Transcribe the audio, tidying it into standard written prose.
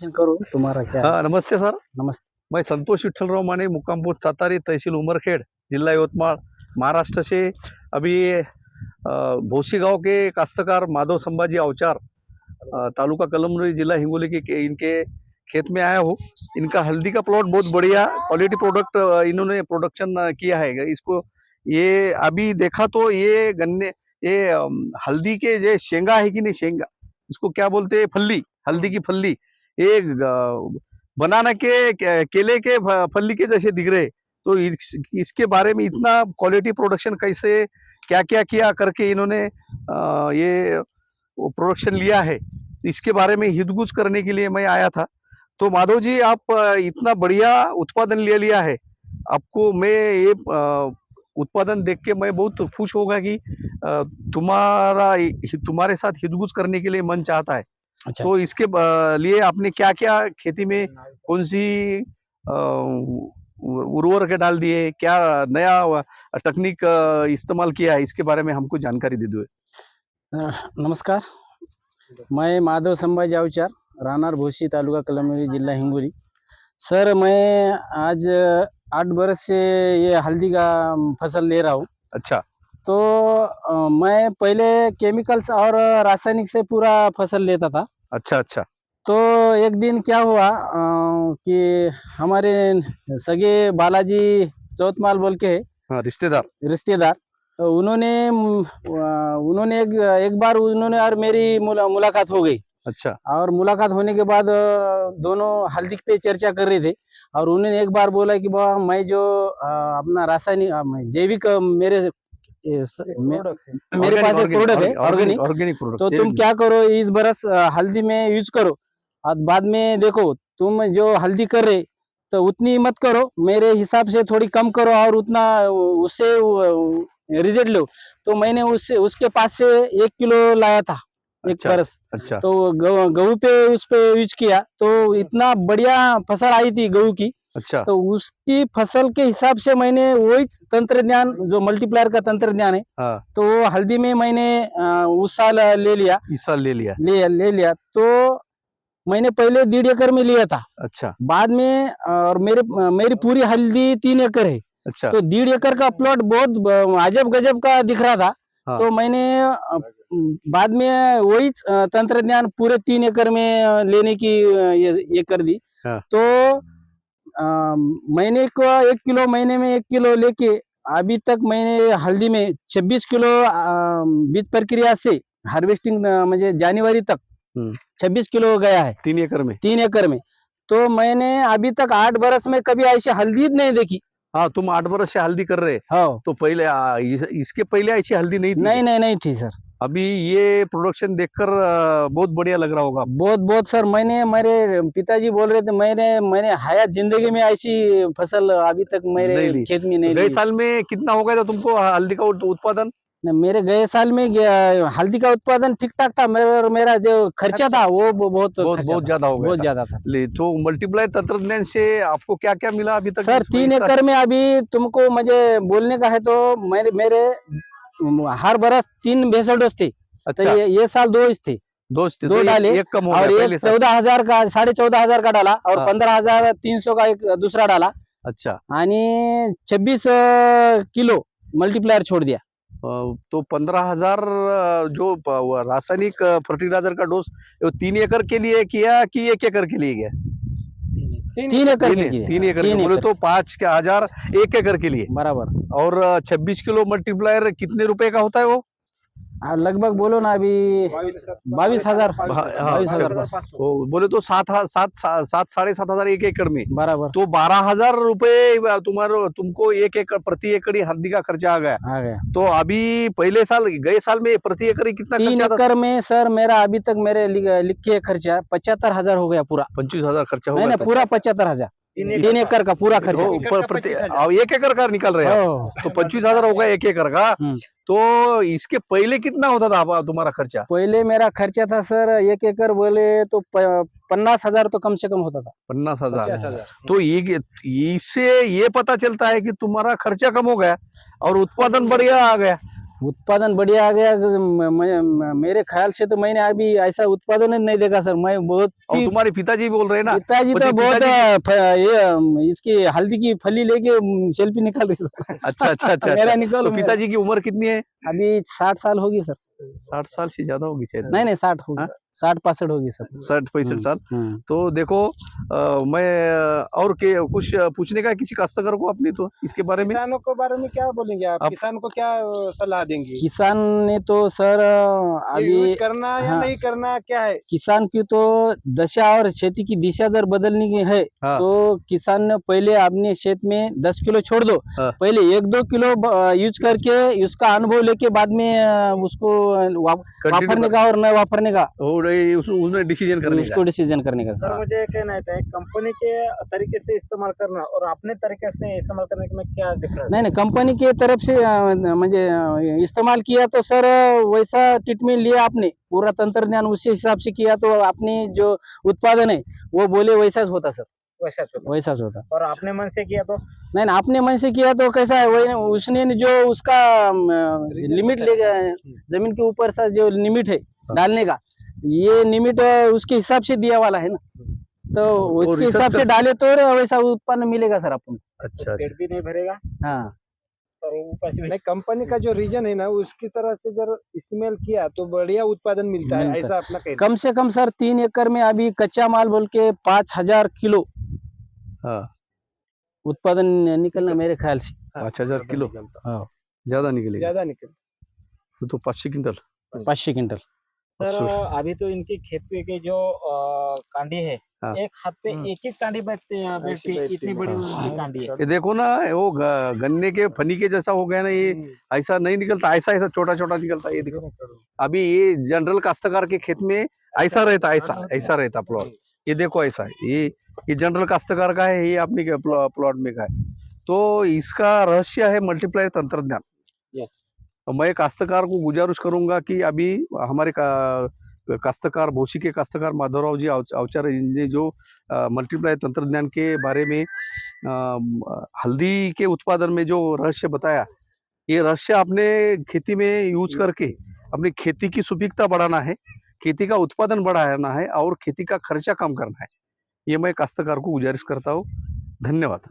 Introduction करो तुम्हारा क्या है? हाँ, नमस्ते सर। नमस्ते। मैं संतोष विठ्ठलराव माने, मुक्काम पोस्ट सातारी, तहसील उमरखेड़, जिला यवतमाळ, महाराष्ट्र से अभी भोसी गांव के काश्तकार माधव संभाजी अवचार, तालुका कलमनुरी, जिला हिंगोली के इनके खेत में आया हूँ। इनका हल्दी का प्लॉट बहुत बढ़िया क्वालिटी प्रोडक्ट इन्होंने प्रोडक्शन किया है। इसको ये अभी देखा तो ये गन्ने ये हल्दी के ये शेंगा है कि नहीं, शेंगा इसको क्या बोलते हैं, फल्ली, हल्दी की फल्ली, ये बनाना के केले के फल्ली के जैसे दिख रहे। तो इसके बारे में इतना क्वालिटी प्रोडक्शन कैसे क्या क्या किया करके इन्होंने ये प्रोडक्शन लिया है, इसके बारे में हितगुज करने के लिए मैं आया था। तो माधव जी, आप इतना बढ़िया उत्पादन ले लिया है, आपको मैं ये उत्पादन देख के मैं बहुत खुश होगा कि तुम्हारे साथ हितगुज करने के लिए मन चाहता है। अच्छा। तो इसके लिए आपने क्या क्या खेती में कौन सी उर्वरक डाल दिए, क्या नया तकनीक इस्तेमाल किया है, इसके बारे में हमको जानकारी दे दो। नमस्कार, मैं माधव संभाजी अवचार, राहणार भोसी, तालुका कलमनुरी, जिला हिंगोली। सर, मैं आज 8 बरस से ये हल्दी का फसल ले रहा हूँ। अच्छा। तो मैं पहले केमिकल्स और रासायनिक से पूरा फसल लेता था। अच्छा अच्छा। तो एक दिन क्या हुआ कि हमारे सगे बालाजी चौथमाल बोल के हाँ, रिश्तेदार, तो उन्होंने एक बार उन्होंने और मेरी मुलाकात हो गई। अच्छा। और मुलाकात होने के बाद दोनों हल्दी पे चर्चा कर रहे थे, और उन्होंने एक बार बोला कि बाबा, मैं जो अपना रासायनिक जैविक मेरे पास एक प्रोडक्ट है, ऑर्गेनिक, तो तुम क्या करो, इस बरस हल्दी में यूज करो, और बाद में देखो तुम जो हल्दी कर रहे तो उतनी मत करो, मेरे हिसाब से थोड़ी कम करो और उतना उससे रिजल्ट लो। तो मैंने उसके पास से 1 किलो लाया था एक बरस। अच्छा। तो गेहूं पे उस पे यूज किया तो इतना बढ़िया फसल आई थी गेहूं की। अच्छा। तो उसकी फसल के हिसाब से मैंने वही तंत्रज्ञान, जो मल्टीप्लायर का तंत्रज्ञान है, हाँ, तो वो हल्दी में मैंने उस साल ले लिया, इस साल ले लिया। तो मैंने पहले 1.5 एकड़ में लिया था। अच्छा। बाद में और मेरी पूरी हल्दी 3 एकड़ है। अच्छा। तो 1.5 एकड़ का प्लॉट बहुत अजब गजब का दिख रहा था। हाँ। तो मैंने बाद में वही तंत्रज्ञान पूरे 3 एकड़ में लेने की ये कर दी। हाँ। तो महीने को 1 किलो, महीने में 1 किलो लेके अभी तक मैंने हल्दी में 26 किलो बीज प्रक्रिया से हार्वेस्टिंग म्हणजे जनवरी तक 26 किलो गया है 3 एकड़ में। तो मैंने अभी तक 8 बरस में कभी ऐसी हल्दी नहीं देखी। हाँ, तुम 8 बरस से हल्दी कर रहे। हाँ। तो पहले इसके पहले ऐसी हल्दी नहीं थी? नहीं थी सर। अभी ये प्रोडक्शन देखकर बहुत बढ़िया लग रहा होगा। बहुत सर, मेरे पिताजी बोल रहे थे, मैंने हयात जिंदगी में ऐसी फसल अभी तक मेरे खेत में नहीं ली। गए साल में कितना हो गया था तुमको हल्दी का उत्पादन? मेरे गए साल में हल्दी का उत्पादन ठीक ठाक था, मेरा जो खर्चा था वो बहुत ज्यादा हो गया, बहुत ज्यादा था। तो मल्टीप्लायर तंत्रज्ञान से आपको क्या क्या मिला अभी तक? सर, 3 एकड़ में अभी तुमको मुझे बोलने का है तो मेरे हर बरस 3 भैंसा डोज थे। अच्छा। तो ये साल 2 थे, दो डाले, एक कम हो गया, और एक 14,000 का, 14,500 का डाला, और 15,300 का एक दूसरा डाला। अच्छा। आणि 26 किलो मल्टीप्लायर छोड़ दिया। तो 15,000 जो रासायनिक फर्टिलाइजर का डोज 3 एकड़ के लिए किया कि 1 एकड़ के लिए गया? 3 एकड़ बोले तो 5,000 1 एकड़ के लिए बराबर। और 26 किलो मल्टीप्लायर कितने रुपए का होता है वो? लगभग बोलो ना अभी 22,000 बोले तो 7,500 1 एकड़ में बराबर। तो 12,000 रुपए तुमको 1 एकड़ प्रति एकड़ हल्दी का खर्चा आ गया। तो अभी पहले साल, गए साल में प्रति एकड़ कितना? 3 एकड़ में सर मेरा अभी तक मेरे लिख के खर्चा 75,000 हो गया पूरा। 25,000 खर्चा हो गया पूरा? 75,000 3 एकड़ का पूरा खर्चा प्रति 1 एकड़ का निकल रहे हैं। तो 25,000 हो गया 1 एकड़ का। तो इसके पहले कितना होता था तुम्हारा खर्चा? पहले मेरा खर्चा था सर 1 एकड़ बोले तो 50,000 तो कम से कम होता था। 50,000। तो इससे ये पता चलता है कि तुम्हारा खर्चा कम हो गया और उत्पादन बढ़िया आ गया। उत्पादन बढ़िया आ गया। मेरे ख्याल से तो मैंने अभी ऐसा उत्पादन ही नहीं देखा सर। मैं बहुत और ही तुम्हारे पिताजी बोल रहे हैं ना, पिताजी तो मतलब बहुत पिताजी ये इसकी हल्दी की फली लेके सेल्फी निकाल रही सर। अच्छा अच्छा अच्छा मेरा अच्छा। निकालो तो मेरा। पिताजी की उम्र कितनी है? अभी 60 साल होगी सर। 60 साल से ज्यादा होगी शायद। नहीं नहीं 60 होगी, हाँ? 60-65 होगी सर। 60-65 साल। हम्म। तो देखो मैं और के कुछ पूछने का है किसी काश्तकार को अपनी तो इसके बारे में? किसानों के बारे में क्या बोलेंगे आप? आप- किसान को क्या सलाह देंगे? किसान ने तो सर ये अभी यूज करना या हाँ। नहीं करना क्या है? किसान की तो दशा और खेती की दिशा अगर बदलनी की है हाँ। तो किसान ने पहले अपने खेत में 10 किलो छोड़ दो, हाँ। पहले 1-2 किलो यूज करके उसका अनुभव लेके बाद में उसको वापरने का और न वापरने का उसने डिसीजन करने उसको डिसीजन करने का सर। सर मुझे कहना है कंपनी के तरीके से इस्तेमाल करना और अपने तरीके से इस्तेमाल करने में क्या डिफरेंस? नहीं नहीं कंपनी के तरफ से म्हणजे इस्तेमाल किया तो सर वैसा ट्रीटमेंट लिया आपने, पूरा तंत्रज्ञान उसी हिसाब से किया तो अपनी जो उत्पादन है वो बोले वैसा होता सर, वैसा होता। और अपने मन से किया तो? नहीं ना अपने मन से किया तो कैसा है वही उसने जो उसका लिमिट ले गया है, जमीन के ऊपर सा जो लिमिट है डालने का, ये लिमिट उसके हिसाब से दिया वाला है ना, तो उसके research हिसाब से कर- डाले तो वैसा उत्पन्न मिलेगा सर अपन। अच्छा पेट भी नहीं भरेगा हाँ और ऊपर से नहीं। कंपनी का जो रीजन है ना उसकी तरह से जब इस्तेमाल किया तो बढ़िया उत्पादन मिलता है, मिलता ऐसा अपना कहना कम से कम सर 3 एकड़ में अभी कच्चा माल बोल के 5000 किलो हाँ उत्पादन निकलना मेरे ख्याल से। 5000 किलो हाँ ज्यादा निकलेगा ज्यादा निकल। तो 500 क्विंटल 500 क्विंटल। सर अभी तो इनकी खेती के जो कांडी है, हाँ। एक हाथ पे एक ही कांडी बैठती है, इतनी बड़ी उनकी कांडी है। ये देखो ना वो गन्ने के फनी के जैसा हो गया ना, ये ऐसा नहीं निकलता, ऐसा ऐसा छोटा छोटा निकलता है। ये देखो अभी ये जनरल काश्तकार के खेत में ऐसा रहता, ऐसा ऐसा रहता प्लॉट। ये देखो ऐसा है, ये जनरल काश्तकार का है, ये अपने प्लॉट में का है। तो इसका रहस्य है मल्टीप्लायर तंत्रज्ञान। तो मैं काश्तकार को गुजारिश करूंगा कि अभी हमारे काश्तकार भोसी के काश्तकार माधवराव जी अवचार ने जो मल्टीप्लायर तंत्रज्ञान के बारे में हल्दी के उत्पादन में जो रहस्य बताया, ये रहस्य अपने खेती में यूज करके अपनी खेती की सुपीकता बढ़ाना है, खेती का उत्पादन बढ़ाना है और खेती का खर्चा कम करना है। ये मैं काश्तकार को गुजारिश करता हूँ। धन्यवाद।